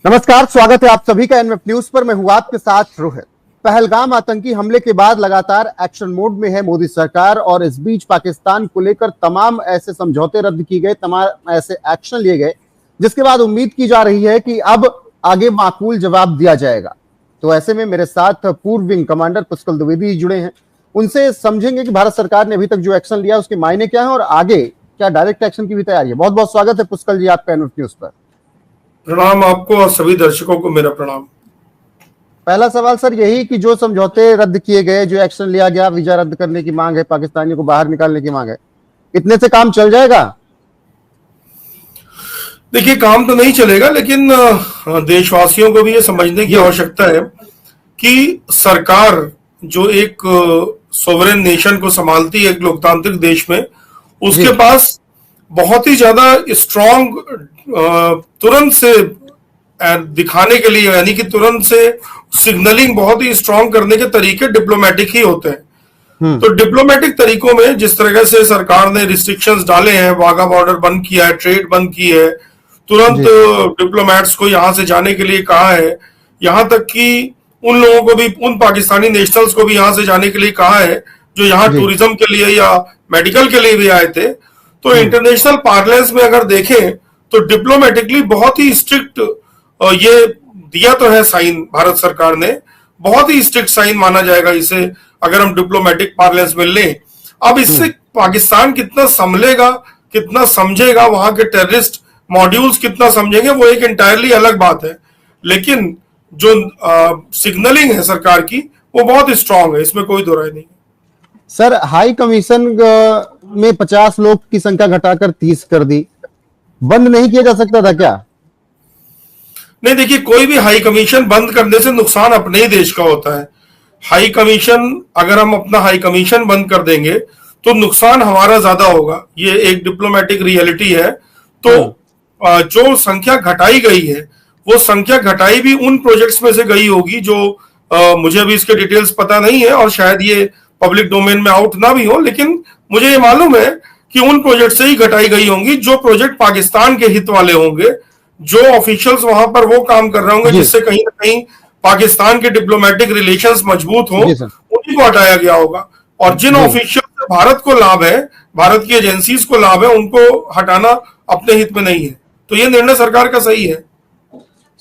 नमस्कार, स्वागत है आप सभी का एनएफ न्यूज पर। मैं हूं आपके साथ रोहित। पहलगाम आतंकी हमले के बाद लगातार एक्शन मोड में है मोदी सरकार और इस बीच पाकिस्तान को लेकर तमाम ऐसे समझौते रद्द किए गए, तमाम ऐसे एक्शन लिए गए जिसके बाद उम्मीद की जा रही है कि अब आगे माकूल जवाब दिया जाएगा। तो ऐसे में मेरे साथ पूर्व विंग कमांडर पुष्कल द्विवेदी जुड़े हैं, उनसे समझेंगे कि भारत सरकार ने अभी तक जो एक्शन लिया उसके मायने क्या है और आगे क्या डायरेक्ट एक्शन की भी तैयारी है। बहुत बहुत स्वागत है पुष्कल जी आपका एनएफ न्यूज पर। प्रणाम आपको और सभी दर्शकों को मेरा प्रणाम। पहला सवाल सर यही कि जो समझौते रद्द किए गए, जो एक्शन लिया गया, वीजा रद्द करने की मांग है, पाकिस्तानियों को बाहर निकालने की मांग है, इतने से काम चल जाएगा? देखिए, काम तो नहीं चलेगा, लेकिन देशवासियों को भी ये समझने की आवश्यकता है कि सरकार जो एक सोवरेन नेशन को संभालती है, एक लोकतांत्रिक देश में, उसके पास बहुत ही ज्यादा स्ट्रॉन्ग तुरंत से दिखाने के लिए, यानी कि तुरंत से सिग्नलिंग बहुत ही स्ट्रॉन्ग करने के तरीके डिप्लोमेटिक ही होते हैं। तो डिप्लोमेटिक तरीकों में जिस तरह से सरकार ने रिस्ट्रिक्शंस डाले हैं, वाघा बॉर्डर बंद किया है, ट्रेड बंद की है, तुरंत डिप्लोमेट्स को यहां से जाने के लिए कहा है, यहां तक कि उन लोगों को भी, उन पाकिस्तानी नेशनल्स को भी यहां से जाने के लिए कहा है जो यहाँ टूरिज्म के लिए या मेडिकल के लिए भी आए थे। तो इंटरनेशनल पार्लेंस में अगर देखें तो डिप्लोमेटिकली बहुत ही स्ट्रिक्ट ये दिया तो है साइन, भारत सरकार ने बहुत ही स्ट्रिक्ट साइन माना जाएगा इसे, अगर हम डिप्लोमेटिक पार्लेंस में लें। अब इससे पाकिस्तान कितना संभलेगा, कितना समझेगा, वहां के टेररिस्ट मॉड्यूल्स कितना समझेंगे, वो एक एंटायरली अलग बात है। लेकिन जो सिग्नलिंग है सरकार की वो बहुत स्ट्रांग है, इसमें कोई दो राय नहीं। सर, हाई कमीशन में 50 लोग की संख्या घटाकर 30 कर दी, बंद नहीं किया जा सकता था क्या? नहीं, देखिए, कोई भी हाई कमीशन बंद करने से नुकसान अपने ही देश का होता है। हाई कमीशन, अगर हम अपना हाई कमीशन बंद कर देंगे तो नुकसान हमारा ज्यादा होगा, ये एक डिप्लोमेटिक रियलिटी है। तो जो संख्या घटाई गई है वो संख्या घटाई भी उन प्रोजेक्ट्स में से गई होगी जो मुझे अभी इसके डिटेल्स पता नहीं है और शायद ये पब्लिक डोमेन में आउट ना भी हो, लेकिन मुझे ये मालूम है कि उन प्रोजेक्ट से ही घटाई गई होंगी जो प्रोजेक्ट पाकिस्तान के हित वाले होंगे, जो ऑफिशियल्स वहां पर वो काम कर रहे होंगे जिससे कहीं ना कहीं पाकिस्तान के डिप्लोमेटिक रिलेशंस मजबूत हो, उन्हीं को हटाया गया होगा। और जिन ऑफिशियल से भारत को लाभ है, भारत की एजेंसीज को लाभ है, उनको हटाना अपने हित में नहीं है। तो ये निर्णय सरकार का सही है।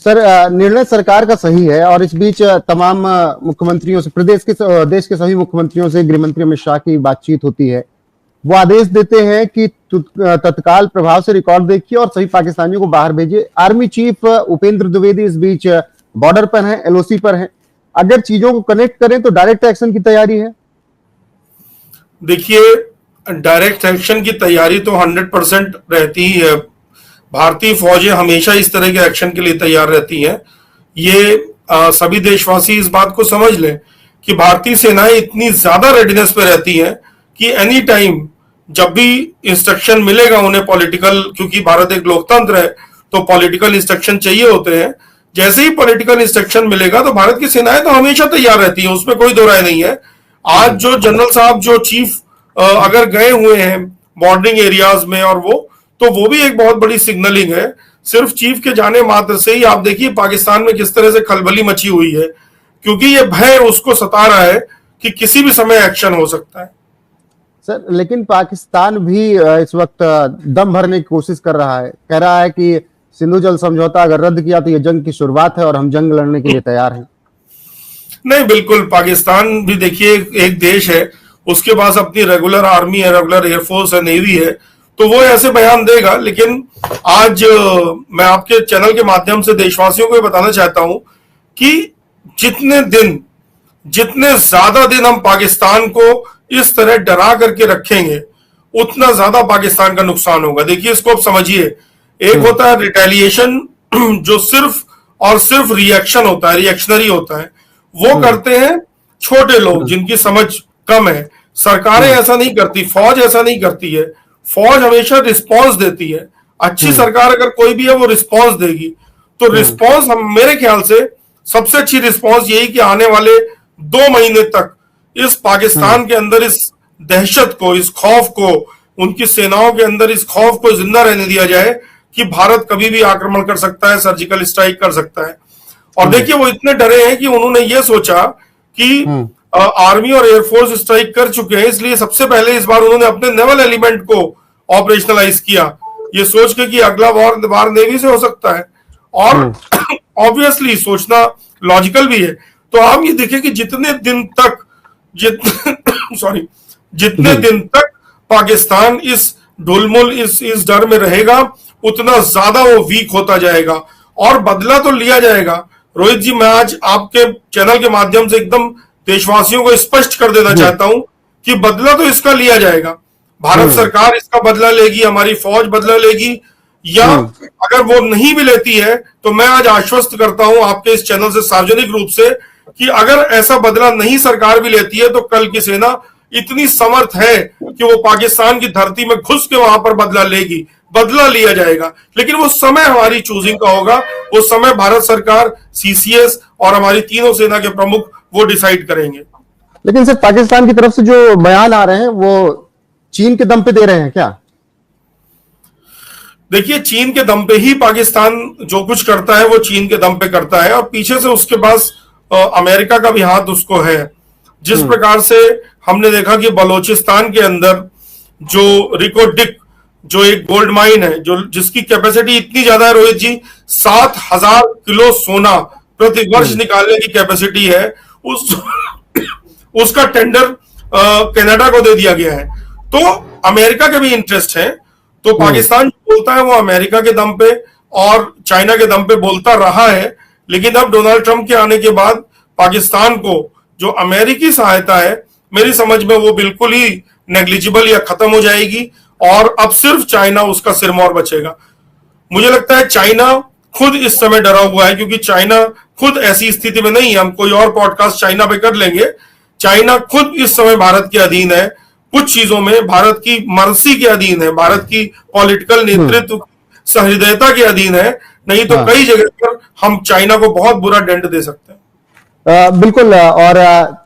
सर, निर्णय सरकार का सही है और इस बीच तमाम मुख्यमंत्रियों से, देश के सभी मुख्यमंत्रियों से गृह मंत्री अमित शाह की बातचीत होती है। वो आदेश देते हैं कि तत्काल प्रभाव से रिकॉर्ड देखिए और सभी पाकिस्तानियों को बाहर भेजिए। आर्मी चीफ उपेंद्र द्विवेदी इस बीच बॉर्डर पर हैं, एलओसी पर हैं। अगर चीजों को कनेक्ट करें तो डायरेक्ट एक्शन की तैयारी है। देखिए, डायरेक्ट एक्शन की तैयारी तो 100% रहती ही है। भारतीय फौजें हमेशा इस तरह के एक्शन के लिए तैयार रहती हैं। ये सभी देशवासी इस बात को समझ लें कि भारतीय सेनाएं इतनी ज्यादा रेडीनेस पे रहती हैं कि एनी टाइम जब भी इंस्ट्रक्शन मिलेगा उन्हें पॉलिटिकल, क्योंकि भारत एक लोकतंत्र है तो पॉलिटिकल इंस्ट्रक्शन चाहिए होते हैं, जैसे ही पॉलिटिकल इंस्ट्रक्शन मिलेगा तो भारत की सेनाएं तो हमेशा तैयार रहती हैं, उसमें कोई दो राय नहीं है। आज जो जनरल साहब, जो चीफ अगर गए हुए हैं बॉर्डरिंग एरियाज में, और वो भी एक बहुत बड़ी सिग्नलिंग है। सिर्फ चीफ के जाने मात्र से ही आप देखिए पाकिस्तान में किस तरह से खलबली मची हुई है, क्योंकि ये भय उसको सता रहा है कि किसी भी समय एक्शन हो सकता है। सर, लेकिन पाकिस्तान भी इस वक्त दम भरने की कोशिश कर रहा है, कह रहा है कि सिंधु जल समझौता अगर रद्द किया तो ये जंग की शुरुआत है और हम जंग लड़ने के लिए तैयार हैं। नहीं, बिल्कुल, पाकिस्तान भी देखिए एक देश है, उसके पास अपनी रेगुलर आर्मी है, रेगुलर एयरफोर्स है, नेवी है, तो वो ऐसे बयान देगा। लेकिन आज मैं आपके चैनल के माध्यम से देशवासियों को बताना चाहता हूं कि जितने ज्यादा दिन हम पाकिस्तान को इस तरह डरा करके रखेंगे उतना ज्यादा पाकिस्तान का नुकसान होगा। देखिए, इसको आप समझिए, एक होता है रिटेलिएशन जो सिर्फ और सिर्फ रिएक्शन होता है, रिएक्शनरी होता है, वो करते हैं छोटे लोग जिनकी समझ कम है। सरकारें ऐसा नहीं करती, फौज ऐसा नहीं करती है। फौज हमेशा रिस्पॉन्स देती है। अच्छी सरकार अगर कोई भी है वो रिस्पॉन्स देगी। तो रिस्पॉन्स, हम मेरे ख्याल से सबसे अच्छी रिस्पॉन्स यही कि आने वाले 2 महीने तक इस पाकिस्तान के अंदर इस दहशत को, इस खौफ को, उनकी सेनाओं के अंदर इस खौफ को जिंदा रहने दिया जाए कि भारत कभी भी आक्रमण कर सकता है, सर्जिकल स्ट्राइक कर सकता है। और देखिए वो इतने डरे हैं कि उन्होंने ये सोचा कि आर्मी और एयरफोर्स स्ट्राइक कर चुके हैं, इसलिए सबसे पहले इस बार उन्होंने अपने नेवल एलिमेंट को ऑपरेशनलाइज किया, ये सोच के कि अगला वार नेवी से हो सकता है। और ऑब्वियसली सोचना लॉजिकल भी है। तो आप ये देखिए कि जितने दिन तक पाकिस्तान इस ढुलमुल इस डर में रहेगा, उतना ज्यादा वो वीक होता जाएगा और बदला तो लिया जाएगा। रोहित जी, मैं आज आपके चैनल के माध्यम से एकदम देशवासियों को स्पष्ट कर देना चाहता हूं कि बदला तो इसका लिया जाएगा। भारत सरकार इसका बदला लेगी, हमारी फौज बदला लेगी, या अगर वो नहीं भी लेती है तो मैं आज आश्वस्त करता हूं आपके इस चैनल से सार्वजनिक रूप से कि अगर ऐसा बदला नहीं सरकार भी लेती है तो कल की सेना इतनी समर्थ है कि वो पाकिस्तान की धरती में घुस के वहां पर बदला लेगी, बदला लिया जाएगा। लेकिन वो समय हमारी चूजिंग का होगा, वो समय भारत सरकार, सीसीएस और हमारी तीनों सेना के प्रमुख वो डिसाइड करेंगे। लेकिन सर, पाकिस्तान की तरफ से जो बयान आ रहे हैं वो चीन के दम पे दे रहे हैं क्या? देखिए, चीन के दम पे ही पाकिस्तान जो कुछ करता है वो चीन के दम पे करता है, और पीछे से उसके पास अमेरिका का भी हाथ उसको है। जिस प्रकार से हमने देखा कि बलोचिस्तान के अंदर जो रिकोडिक, जो एक गोल्ड माइन है, जो जिसकी कैपेसिटी इतनी ज्यादा है रोहित जी, 7,000 किलो सोना प्रति वर्ष निकालने की कैपेसिटी है, उसका टेंडर कनाडा को दे दिया गया है। तो अमेरिका के भी इंटरेस्ट है। तो पाकिस्तान बोलता है वो अमेरिका के दम पे और चाइना के दम पे बोलता रहा है, लेकिन अब डोनाल्ड ट्रंप के आने के बाद पाकिस्तान को जो अमेरिकी सहायता है, मेरी समझ में वो बिल्कुल ही नेग्लिजिबल या खत्म हो जाएगी, और अब सिर्फ चाइना उसका सिरमौर बचेगा। मुझे लगता है चाइना खुद इस समय डरा हुआ है, क्योंकि चाइना खुद ऐसी स्थिति में नहीं है। हम कोई और पॉडकास्ट चाइना पे कर लेंगे। चाइना खुद इस समय भारत के अधीन है, कुछ चीजों में भारत की मर्जी के अधीन है, भारत की पॉलिटिकल नेतृत्व सहृदयता के अधीन है, नहीं तो कई जगह पर हम चाइना को बहुत बुरा डेंट दे सकते हैं। बिल्कुल। और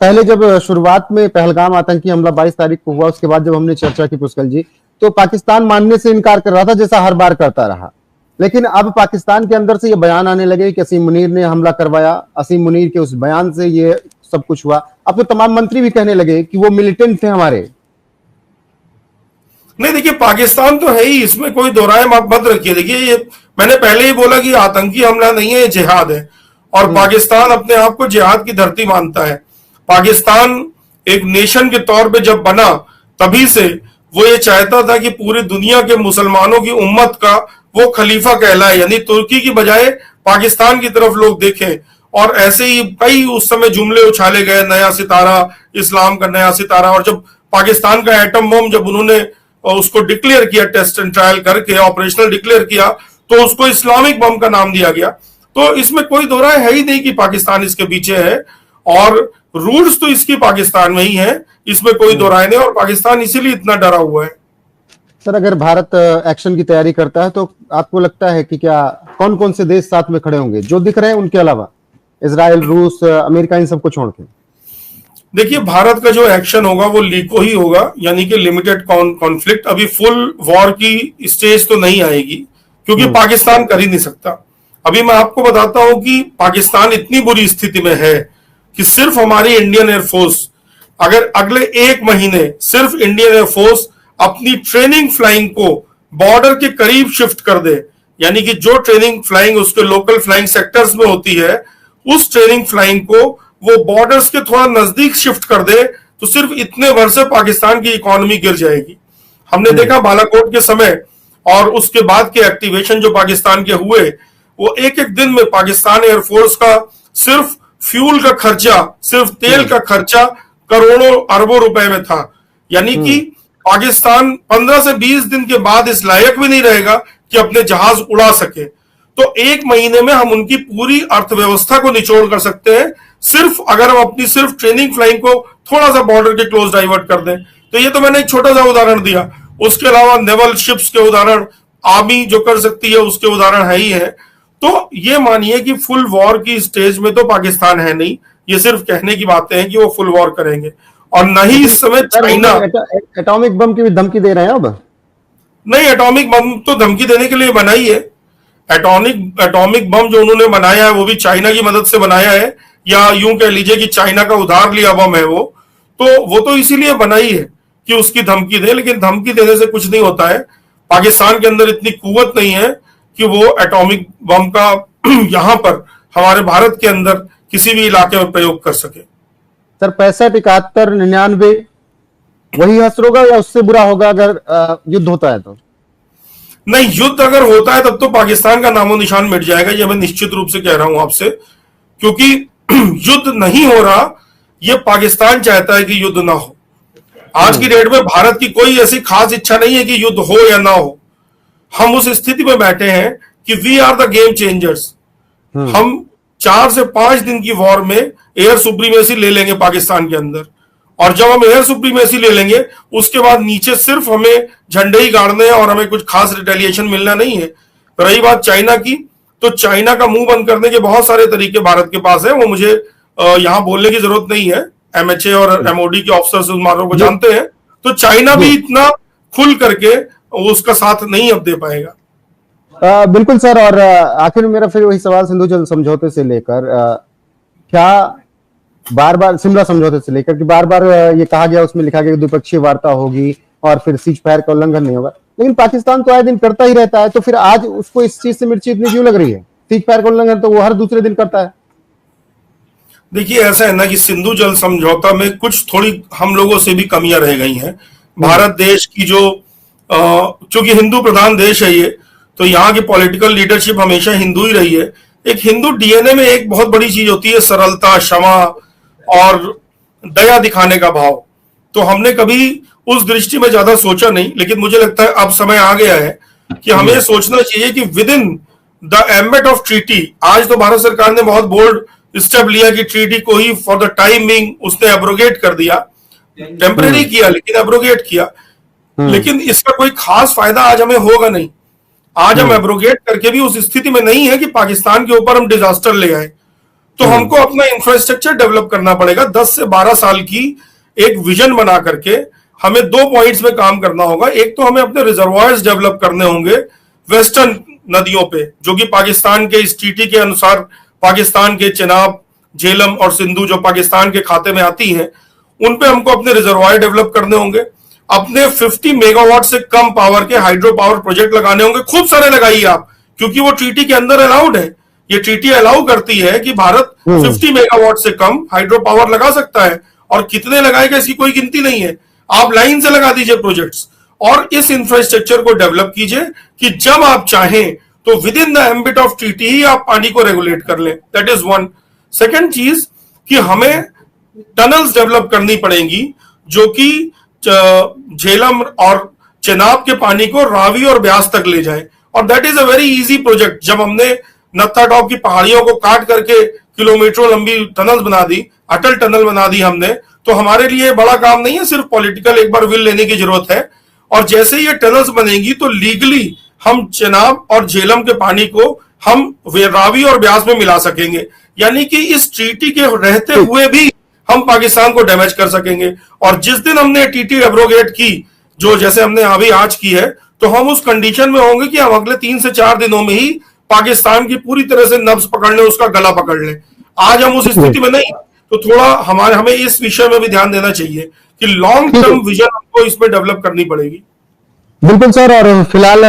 पहले जब शुरुआत में पहलगाम आतंकी हमला 22 तारीख को हुआ, उसके बाद जब हमने चर्चा की पुष्कर जी, तो पाकिस्तान मानने से इनकार कर रहा था, जैसा हर बार करता रहा। लेकिन अब पाकिस्तान के अंदर से ये बयान आने लगे कि असीम मुनीर ने हमला करवाया, असीम मुनीर के उस बयान से ये सब कुछ हुआ। अब तो तमाम मंत्री भी कहने लगे कि वो मिलिटेंट थे हमारे। नहीं, देखिए, पाकिस्तान तो है ही, इसमें कोई दो राय मत रखिए। देखिए, ये मैंने पहले ही बोला कि आतंकी हमला नहीं है, ये जिहाद है, और पाकिस्तान अपने आप को जिहाद की धरती मानता है। पाकिस्तान एक नेशन के तौर पे जब बना, तभी से वो ये चाहता था कि पूरी दुनिया के मुसलमानों की उम्मत का वो खलीफा कहलाए, यानी तुर्की की बजाय पाकिस्तान की तरफ लोग देखें। और ऐसे ही कई उस समय जुमले उछाले गए, नया सितारा, इस्लाम का नया सितारा। और जब पाकिस्तान का एटम बम जब उन्होंने उसको डिक्लेयर किया, टेस्ट एंड ट्रायल करके ऑपरेशनल डिक्लेयर किया, तो उसको इस्लामिक बम का नाम दिया गया। तो इसमें कोई दो राय है ही नहीं कि पाकिस्तान इसके पीछे है, और रूट्स तो इसकी पाकिस्तान में ही है, इसमें कोई दो राय नहीं, और पाकिस्तान इसीलिए इतना डरा हुआ है। सर, अगर भारत एक्शन की तैयारी करता है तो आपको लगता है कि क्या कौन कौन से देश साथ में खड़े होंगे जो दिख रहे हैं उनके अलावा, इजराइल, रूस, अमेरिका, इन सबको छोड़ के? देखिए, भारत का जो एक्शन होगा वो लीको ही होगा, यानी कि लिमिटेड कॉन्फ्लिक्ट। अभी फुल वॉर की स्टेज तो नहीं आएगी, क्योंकि पाकिस्तान कर ही नहीं सकता। अभी मैं आपको बताता हूं कि पाकिस्तान इतनी बुरी स्थिति में है कि सिर्फ हमारी इंडियन एयरफोर्स, अगर अगले 1 महीने सिर्फ इंडियन एयरफोर्स अपनी ट्रेनिंग फ्लाइंग को बॉर्डर के करीब शिफ्ट कर दे, यानी कि जो ट्रेनिंग फ्लाइंग उसके लोकल फ्लाइंग सेक्टर्स में होती है, उस ट्रेनिंग फ्लाइंग को वो बॉर्डर्स के थोड़ा नजदीक शिफ्ट कर दे, तो सिर्फ इतने वर्ष से पाकिस्तान की इकोनॉमी गिर जाएगी। हमने देखा बालाकोट के समय और उसके बाद के एक्टिवेशन जो पाकिस्तान के हुए, वो एक एक दिन में पाकिस्तान एयरफोर्स का सिर्फ फ्यूल का खर्चा, सिर्फ तेल का खर्चा करोड़ों अरबों रुपए में था। यानी कि पाकिस्तान 15 से 20 दिन के बाद इस लायक भी नहीं रहेगा कि अपने जहाज उड़ा सके। तो 1 महीने में हम उनकी पूरी अर्थव्यवस्था को निचोड़ कर सकते हैं, सिर्फ अगर हम अपनी सिर्फ ट्रेनिंग फ्लाइंग को थोड़ा सा बॉर्डर के क्लोज डाइवर्ट कर दें। तो ये तो मैंने एक छोटा सा उदाहरण दिया, उसके अलावा नेवल शिप्स के उदाहरण, आर्मी जो कर सकती है उसके उदाहरण है ही है। तो ये मानिए कि फुल वॉर की स्टेज में तो पाकिस्तान है नहीं, ये सिर्फ कहने की बातें हैं कि वो फुल वॉर करेंगे। और नहीं इस समय चाइना एटॉमिक बम की भी धमकी दे रहे हैं अब। नहीं, एटॉमिक बम तो धमकी देने के लिए बना ही है। एटॉमिक बम जो उन्होंने बनाया है वो भी चाइना की मदद से बनाया है, या यूं कह लीजिए कि चाइना का उधार लिया बम है वो तो इसीलिए बना ही है कि उसकी धमकी दे, लेकिन धमकी देने से कुछ नहीं होता है। पाकिस्तान के अंदर इतनी कुव्वत नहीं है कि वो एटॉमिक बम का यहां पर हमारे भारत के अंदर किसी भी इलाके में प्रयोग कर सके। सर 65, 71, 99 वही असर होगा या उससे बुरा होगा अगर युद्ध होता है तो? नहीं, युद्ध अगर होता है तब तो पाकिस्तान का नामो निशान मिट जाएगा, ये मैं निश्चित रूप से कह रहा हूं आपसे, क्योंकि युद्ध नहीं हो रहा, ये पाकिस्तान चाहता है कि युद्ध ना हो। आज की डेट में भारत की कोई ऐसी खास इच्छा नहीं है कि युद्ध हो या ना हो। हम उस स्थिति में बैठे हैं कि we are the game changers. हम 4 से 5 दिन की वॉर में एयर सुप्रीमेसी ले लेंगे पाकिस्तान के अंदर, और जब हम एयर सुप्रीमेसी ले लेंगे उसके बाद नीचे सिर्फ हमें झंडे ही गाड़ने हैं और हमें कुछ खास रिटेलिएशन मिलना नहीं है। रही बात चाइना की, तो चाइना का मुंह बंद करने के बहुत सारे तरीके भारत के पास है, वो मुझे यहां बोलने की जरूरत नहीं है। एमएचए और एमओडी के ऑफिसर्स उस मामलों को जानते हैं, तो चाइना भी इतना खुल करके उसका साथ नहीं अब दे पाएगा। बिल्कुल सर। और आखिर में मेरा फिर वही सवाल, सिंधु जल समझौते से लेकर क्या बार बार शिमला समझौते से लेकर कि बार बार ये कहा गया, उसमें लिखा गया कि द्विपक्षीय वार्ता होगी और फिर सीज फायर का उल्लंघन नहीं होगा, लेकिन पाकिस्तान तो आए दिन करता ही रहता है, तो फिर आज उसको इस चीज से मिर्ची इतनी क्यों लग रही है? सीज फायर का उल्लंघन तो वो हर दूसरे दिन करता है। देखिए, ऐसा है ना कि सिंधु जल समझौता में कुछ थोड़ी हम लोगों से भी कमियां रह गई हैं। भारत देश की जो चूंकि हिंदू प्रधान देश है ये, तो यहाँ की पॉलिटिकल लीडरशिप हमेशा हिंदू ही रही है। एक हिंदू डीएनए में एक बहुत बड़ी चीज होती है सरलता, क्षमा और दया दिखाने का भाव। तो हमने कभी उस दृष्टि में ज्यादा सोचा नहीं, लेकिन मुझे लगता है अब समय आ गया है कि हमें सोचना चाहिए कि within the ambit of treaty, आज तो भारत सरकार ने बहुत बोल्ड स्टेप लिया कि ट्रीटी को ही फॉर द टाइम बिंग उसने एब्रोगेट कर दिया, टेम्परेरी किया लेकिन एब्रोगेट किया, लेकिन इसका कोई खास फायदा आज हमें होगा नहीं। आज हम एब्रोगेट करके भी उस स्थिति में नहीं है कि पाकिस्तान के ऊपर हम डिजास्टर ले आए। तो हमको अपना इंफ्रास्ट्रक्चर डेवलप करना पड़ेगा। 10 से 12 साल की एक विजन बना करके हमें 2 पॉइंट्स में काम करना होगा। एक तो हमें अपने रिजर्वायर्स डेवलप करने होंगे वेस्टर्न नदियों पे, जो कि पाकिस्तान के इस ट्रीटी के अनुसार पाकिस्तान के चेनाब, झेलम और सिंधु जो पाकिस्तान के खाते में आती हैं, उन पे हमको अपने रिजर्वायर डेवलप करने होंगे। अपने 50 मेगावाट से कम पावर के हाइड्रो पावर प्रोजेक्ट लगाने होंगे, खूब सारे लगाइए आप, क्योंकि वो ट्रीटी के अंदर अलाउड है। ये ट्रीटी अलाउ करती है कि भारत 50 मेगावाट से कम हाइड्रो पावर लगा सकता है, और कितने लगाएगा इसकी कोई गिनती नहीं है। आप लाइन से लगा दीजिए प्रोजेक्ट्स, और इस इंफ्रास्ट्रक्चर को डेवलप कीजिए कि जब आप चाहें तो within the ambit of treaty ही आप पानी को रेगुलेट कर लें। That is one. सेकेंड चीज कि हमें टनल्स डेवलप करनी पड़ेंगी जो कि झेलम और चेनाब के पानी को रावी और ब्यास तक ले जाए, और that is a very easy project. जब हमने नत्था टॉप की पहाड़ियों को काट करके किलोमीटरों लंबी टनल बना दी, अटल टनल बना दी हमने, तो हमारे लिए बड़ा काम नहीं है, सिर्फ पॉलिटिकल एक बार विल लेने की जरूरत है। और जैसे ये टनल्स बनेंगी तो लीगली हम चेनाब और झेलम के पानी को हम रावी और ब्यास में मिला सकेंगे, यानी कि इस ट्रीटी के रहते हुए भी हम पाकिस्तान को डैमेज कर सकेंगे। और जिस दिन हमने टीटी एब्रोगेट की, जो जैसे हमने अभी आज की है, तो हम उस कंडीशन में होंगे कि हम अगले 3 से 4 दिनों में ही पाकिस्तान की पूरी तरह से नब्ज पकड़ लें, उसका गला पकड़ लें। आज हम उस स्थिति में नहीं, तो थोड़ा हमें इस विषय में भी ध्यान देना चाहिए कि लॉन्ग टर्म विजन हमको इसमें डेवलप करनी पड़ेगी। बिल्कुल सर। और फिलहाल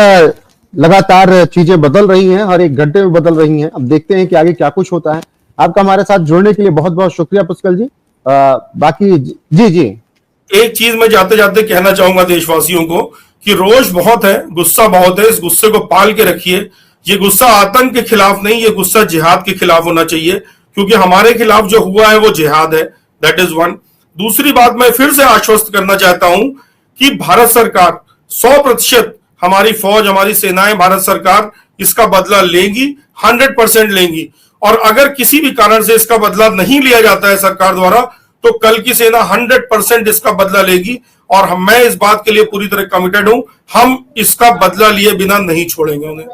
लगातार चीजें बदल रही हैं, हर एक घंटे में बदल रही हैं। अब देखते हैं कि आगे क्या कुछ होता है। आपका हमारे साथ जुड़ने के लिए बहुत बहुत शुक्रिया पुष्कल जी। बाकी जी एक चीज मैं जाते जाते कहना चाहूंगा देशवासियों को कि रोष बहुत है, गुस्सा बहुत है, इस गुस्से को पाल के रखिए। ये गुस्सा आतंक के खिलाफ नहीं, ये गुस्सा जिहाद के खिलाफ होना चाहिए, क्योंकि हमारे खिलाफ जो हुआ है वो जिहाद है। That is one. दूसरी बात, मैं फिर से आश्वस्त करना चाहता हूं कि भारत सरकार 100%, हमारी फौज, हमारी सेनाएं, भारत सरकार इसका बदला लेंगी, 100% लेंगी। और अगर किसी भी कारण से इसका बदला नहीं लिया जाता है सरकार द्वारा, तो कल की सेना 100% इसका बदला लेगी, और मैं इस बात के लिए पूरी तरह कमिटेड हूं। हम इसका बदला लिए बिना नहीं छोड़ेंगे उन्हें।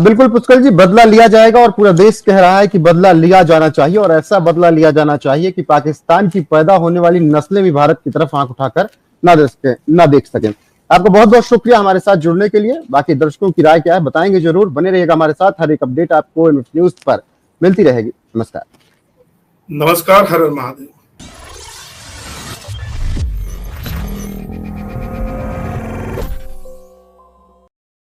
बिल्कुल पुष्कल जी, बदला लिया जाएगा, और पूरा देश कह रहा है कि बदला लिया जाना चाहिए, और ऐसा बदला लिया जाना चाहिए कि पाकिस्तान की पैदा होने वाली नस्लें भी भारत की तरफ आंख उठाकर ना देख सकें। आपका बहुत बहुत शुक्रिया हमारे साथ जुड़ने के लिए। बाकी दर्शकों की राय क्या है बताएंगे जरूर। बने रहिएगा हमारे साथ, हर एक अपडेट आपको एमएफ न्यूज पर मिलती रहेगी। नमस्कार। नमस्कार, हर हर महादेव।